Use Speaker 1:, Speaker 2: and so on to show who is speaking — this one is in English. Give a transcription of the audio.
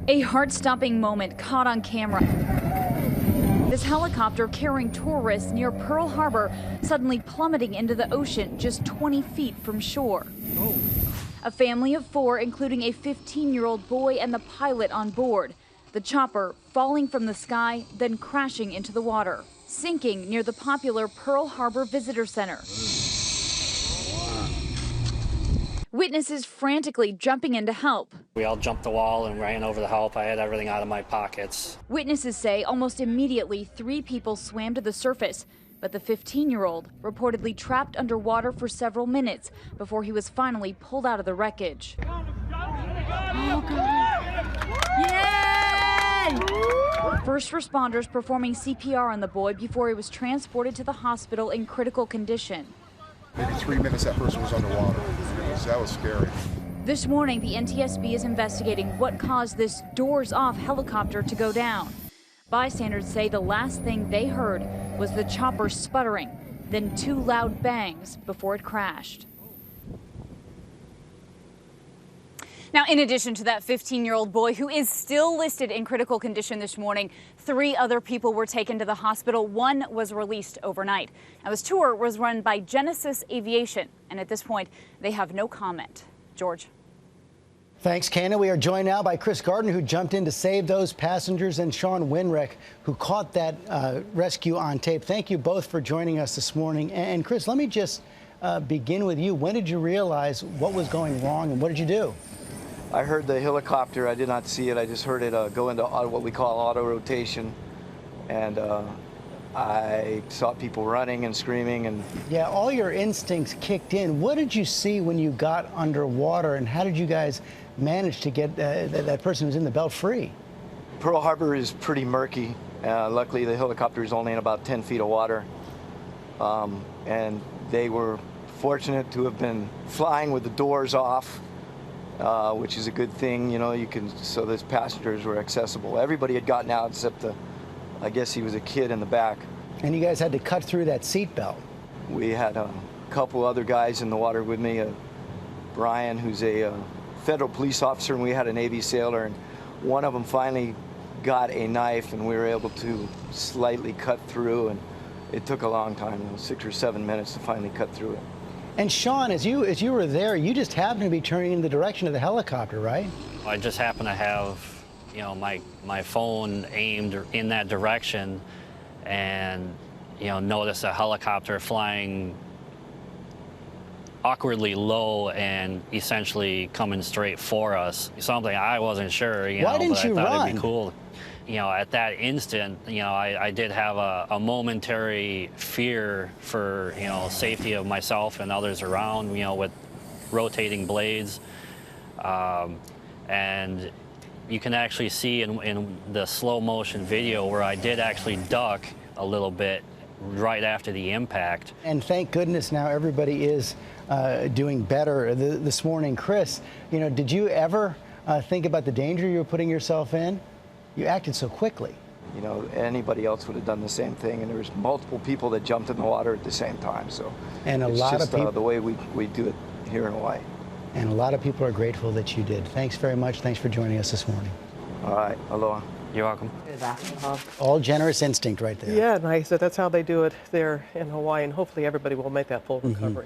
Speaker 1: A heart-stopping moment caught on camera. This helicopter carrying tourists near Pearl Harbor suddenly plummeting into the ocean just 20 feet from shore. Oh. A family of 4, including a 15-year-old boy and the pilot on board. The chopper falling from the sky, then crashing into the water, sinking near the popular Pearl Harbor Visitor Center. Witnesses frantically jumping in to help.
Speaker 2: We all jumped the wall and ran over to help. I had everything out of my pockets.
Speaker 1: Witnesses say almost immediately 3 people swam to the surface, but the 15-year-old reportedly trapped underwater for several minutes before he was finally pulled out of the wreckage. Oh, God. Yay! First responders performing CPR on the boy before he was transported to the hospital in critical condition.
Speaker 3: Maybe 3 minutes that person was underwater. That was scary.
Speaker 1: This morning, the NTSB is investigating what caused this doors-off helicopter to go down. Bystanders say the last thing they heard was the chopper sputtering, then 2 loud bangs before it crashed. Now, in addition to that 15-year-old boy who is still listed in critical condition this morning, 3 other people were taken to the hospital. 1 was released overnight. Now, this tour was run by Genesis Aviation, and at this point, they have no comment. George.
Speaker 4: Thanks, Kana. We are joined now by Chris Gardner, who jumped in to save those passengers, and Sean Winrich, who caught that rescue on tape. Thank you both for joining us this morning. And Chris, let me just begin with you. When did you realize what was going wrong, and what did you do?
Speaker 5: I heard the helicopter. I did not see it. I just heard it go into what we call auto rotation, and I saw people running and screaming. And
Speaker 4: yeah, all your instincts kicked in. What did you see when you got underwater, and how did you guys manage to get that person who's in the belt free?
Speaker 5: Pearl Harbor is pretty murky. Luckily, the helicopter is only in about 10 feet of water, and they were fortunate to have been flying with the doors off. Which is a good thing, you know. So those passengers were accessible. Everybody had gotten out except I guess he was a kid in the back. And
Speaker 4: you guys had to cut through that seatbelt.
Speaker 5: We had a couple other guys in the water with me. Brian, who's a federal police officer, and we had a Navy sailor, and one of them finally got a knife, and we were able to slightly cut through, and it took a long time, 6 or 7 minutes to finally cut through it.
Speaker 4: And Sean, as you were there, you just happened to be turning in the direction of the helicopter, right?
Speaker 2: I just happened to have, my phone aimed in that direction, and noticed a helicopter flying awkwardly low and essentially coming straight for us. Something I wasn't sure,
Speaker 4: Why didn't
Speaker 2: but
Speaker 4: you
Speaker 2: I thought
Speaker 4: run?
Speaker 2: It'd be cool. At that instant, I did have a momentary fear for, safety of myself and others around, with rotating blades. And you can actually see in the slow motion video where I did actually duck a little bit right after the impact.
Speaker 4: And thank goodness now everybody is doing better this morning. Chris, did you ever think about the danger you were putting yourself in? You acted so quickly.
Speaker 5: Anybody else would have done the same thing, and there was multiple people that jumped in the water at the same time. So,
Speaker 4: and
Speaker 5: it's
Speaker 4: lot
Speaker 5: just
Speaker 4: of people,
Speaker 5: the way we do it here in Hawaii.
Speaker 4: And a lot of people are grateful that you did. Thanks very much. Thanks for joining us this morning.
Speaker 5: All right, aloha.
Speaker 2: You're welcome.
Speaker 4: All generous instinct right there.
Speaker 6: Yeah, nice. That's how they do it there in Hawaii, and hopefully everybody will make that full recovery.